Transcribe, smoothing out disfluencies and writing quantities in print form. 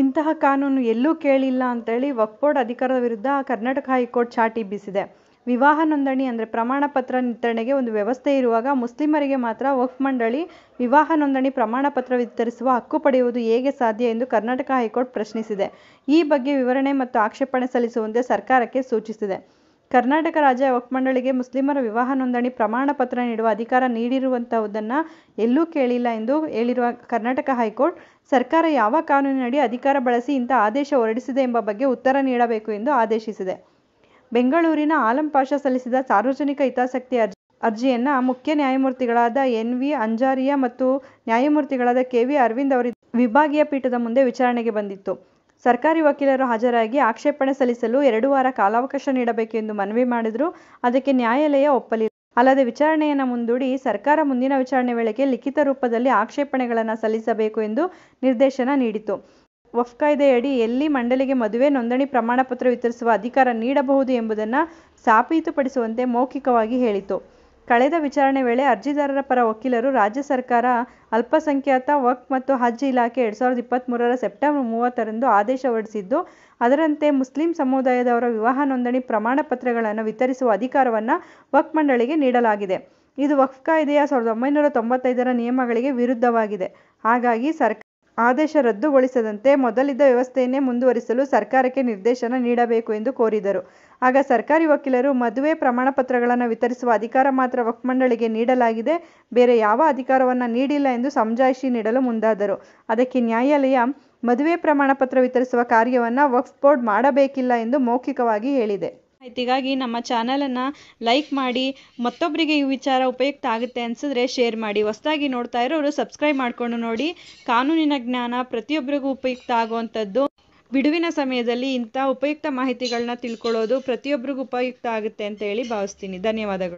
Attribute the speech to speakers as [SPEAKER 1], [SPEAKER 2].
[SPEAKER 1] ಇಂತಹ ಕಾನೂನು ಎಲ್ಲೂ ಕೇಳಿಲ್ಲ ಅಂತೇಳಿ ವಕ್ಫ್ ಬೋರ್ಡ್ ಅಧಿಕಾರದ ವಿರುದ್ಧ ಕರ್ನಾಟಕ ಹೈಕೋರ್ಟ್ ಚಾಟಿ ಬೀಸಿದೆ. ವಿವಾಹ ನೋಂದಣಿ ಅಂದರೆ ಪ್ರಮಾಣ ಪತ್ರ ವಿತರಣೆಗೆ ಒಂದು ವ್ಯವಸ್ಥೆ ಇರುವಾಗ ಮುಸ್ಲಿಮರಿಗೆ ಮಾತ್ರ ವಕ್ಫ್ ಮಂಡಳಿ ವಿವಾಹ ನೋಂದಣಿ ಪ್ರಮಾಣ ಪತ್ರ ವಿತರಿಸುವ ಹಕ್ಕು ಪಡೆಯುವುದು ಹೇಗೆ ಸಾಧ್ಯ ಎಂದು ಕರ್ನಾಟಕ ಹೈಕೋರ್ಟ್ ಪ್ರಶ್ನಿಸಿದೆ. ಈ ಬಗ್ಗೆ ವಿವರಣೆ ಮತ್ತು ಆಕ್ಷೇಪಣೆ ಸಲ್ಲಿಸುವಂತೆ ಸರ್ಕಾರಕ್ಕೆ ಸೂಚಿಸಿದೆ. ಕರ್ನಾಟಕ ರಾಜ್ಯ ವಕ್ಫ್ ಮಂಡಳಿಗೆ ಮುಸ್ಲಿಮರ ವಿವಾಹ ನೋಂದಣಿ ಪ್ರಮಾಣ ಪತ್ರ ನೀಡುವ ಅಧಿಕಾರ ನೀಡಿರುವಂತಹುದನ್ನು ಎಲ್ಲೂ ಕೇಳಿಲ್ಲ ಎಂದು ಹೇಳಿರುವ ಕರ್ನಾಟಕ ಹೈಕೋರ್ಟ್, ಸರ್ಕಾರ ಯಾವ ಕಾನೂನಿನಡಿ ಅಧಿಕಾರ ಬಳಸಿ ಇಂಥ ಆದೇಶ ಹೊರಡಿಸಿದೆ ಎಂಬ ಬಗ್ಗೆ ಉತ್ತರ ನೀಡಬೇಕು ಎಂದು ಆದೇಶಿಸಿದೆ. ಬೆಂಗಳೂರಿನ ಆಲಂ ಪಾಷಾ ಸಲ್ಲಿಸಿದ ಸಾರ್ವಜನಿಕ ಹಿತಾಸಕ್ತಿ ಅರ್ಜಿಯನ್ನು ಮುಖ್ಯ ನ್ಯಾಯಮೂರ್ತಿಗಳಾದ ಎನ್. ವಿ. ಅಂಜಾರಿಯಾ ಮತ್ತು ನ್ಯಾಯಮೂರ್ತಿಗಳಾದ ಕೆ. ವಿ. ಅರವಿಂದ್ ಅವರಿದ್ದ ವಿಭಾಗೀಯ ಪೀಠದ ಮುಂದೆ ವಿಚಾರಣೆಗೆ ಬಂದಿತ್ತು. ಸರ್ಕಾರಿ ವಕೀಲರು ಹಾಜರಾಗಿ ಆಕ್ಷೇಪಣೆ ಸಲ್ಲಿಸಲು 2 ವಾರ ಕಾಲಾವಕಾಶ ನೀಡಬೇಕು ಎಂದು ಮನವಿ ಮಾಡಿದರೂ ಅದಕ್ಕೆ ನ್ಯಾಯಾಲಯ ಒಪ್ಪಲಿಲ್ಲ. ಅಲ್ಲದೆ ವಿಚಾರಣೆಯನ್ನು ಮುಂದೂಡಿ ಸರ್ಕಾರ ಮುಂದಿನ ವಿಚಾರಣೆ ವೇಳೆಗೆ ಲಿಖಿತ ರೂಪದಲ್ಲಿ ಆಕ್ಷೇಪಣೆಗಳನ್ನು ಸಲ್ಲಿಸಬೇಕು ಎಂದು ನಿರ್ದೇಶನ ನೀಡಿತು. ವಕ್ಫ್ ಕಾಯ್ದೆಯಡಿ ಎಲ್ಲಿ ಮಂಡಳಿಗೆ ಮದುವೆ ನೋಂದಣಿ ಪ್ರಮಾಣ ಪತ್ರ ವಿತರಿಸುವ ಅಧಿಕಾರ ನೀಡಬಹುದು ಎಂಬುದನ್ನು ಸಾಬೀತುಪಡಿಸುವಂತೆ ಮೌಖಿಕವಾಗಿ ಹೇಳಿತು. ಕಳೆದ ವಿಚಾರಣೆ ವೇಳೆ ಅರ್ಜಿದಾರರ ಪರ ವಕೀಲರು ರಾಜ್ಯ ಸರ್ಕಾರ, ಅಲ್ಪಸಂಖ್ಯಾತ ವಕ್ಫ್ ಮತ್ತು ಹಜ್ ಇಲಾಖೆ 2023 ಸೆಪ್ಟೆಂಬರ್ 30ರಂದು ಆದೇಶ ಹೊರಡಿಸಿದ್ದು, ಅದರಂತೆ ಮುಸ್ಲಿಂ ಸಮುದಾಯದವರ ವಿವಾಹ ನೋಂದಣಿ ಪ್ರಮಾಣ ಪತ್ರಗಳನ್ನು ವಿತರಿಸುವ ಅಧಿಕಾರವನ್ನು ವಕ್ಫ್ ಮಂಡಳಿಗೆ ನೀಡಲಾಗಿದೆ. ಇದು ವಕ್ಫ್ ಕಾಯ್ದೆಯ 1995ರ ನಿಯಮಗಳಿಗೆ ವಿರುದ್ಧವಾಗಿದೆ. ಹಾಗಾಗಿ ಆದೇಶ ರದ್ದುಗೊಳಿಸದಂತೆ ಮೊದಲಿದ್ದ ವ್ಯವಸ್ಥೆಯನ್ನೇ ಮುಂದುವರಿಸಲು ಸರ್ಕಾರಕ್ಕೆ ನಿರ್ದೇಶನ ನೀಡಬೇಕು ಎಂದು ಕೋರಿದರು. ಆಗ ಸರ್ಕಾರಿ ವಕೀಲರು, ಮದುವೆ ಪ್ರಮಾಣ ಪತ್ರಗಳನ್ನು ವಿತರಿಸುವ ಅಧಿಕಾರ ಮಾತ್ರ ವಕ್ಫ್ ಮಂಡಳಿಗೆ ನೀಡಲಾಗಿದೆ, ಬೇರೆ ಯಾವ ಅಧಿಕಾರವನ್ನು ನೀಡಿಲ್ಲ ಎಂದು ಸಮಜಾಯಿಷಿ ನೀಡಲು ಮುಂದಾದರು. ಅದಕ್ಕೆ ನ್ಯಾಯಾಲಯ, ಮದುವೆ ಪ್ರಮಾಣ ಪತ್ರ ವಿತರಿಸುವ ಕಾರ್ಯವನ್ನು ವಕ್ಫ್ ಬೋರ್ಡ್ ಮಾಡಬೇಕಿಲ್ಲ ಎಂದು ಮೌಖಿಕವಾಗಿ ಹೇಳಿದೆ. ಮಾಹಿತಿಗಾಗಿ ನಮ್ಮ ಚಾನಲನ್ನು ಲೈಕ್ ಮಾಡಿ, ಮತ್ತೊಬ್ಬರಿಗೆ ಈ ವಿಚಾರ ಉಪಯುಕ್ತ ಆಗುತ್ತೆ ಅನಿಸಿದ್ರೆ ಶೇರ್ ಮಾಡಿ. ಹೊಸದಾಗಿ ನೋಡ್ತಾ ಇರೋರು ಸಬ್ಸ್ಕ್ರೈಬ್ ಮಾಡಿಕೊಂಡು ನೋಡಿ. ಕಾನೂನಿನ ಜ್ಞಾನ ಪ್ರತಿಯೊಬ್ಬರಿಗೂ ಉಪಯುಕ್ತ ಆಗುವಂಥದ್ದು. ಬಿಡುವಿನ ಸಮಯದಲ್ಲಿ ಇಂಥ ಉಪಯುಕ್ತ ಮಾಹಿತಿಗಳನ್ನ ತಿಳ್ಕೊಳ್ಳೋದು ಪ್ರತಿಯೊಬ್ಬರಿಗೂ ಉಪಯುಕ್ತ ಆಗುತ್ತೆ ಅಂತ ಹೇಳಿ ಭಾವಿಸ್ತೀನಿ. ಧನ್ಯವಾದಗಳು.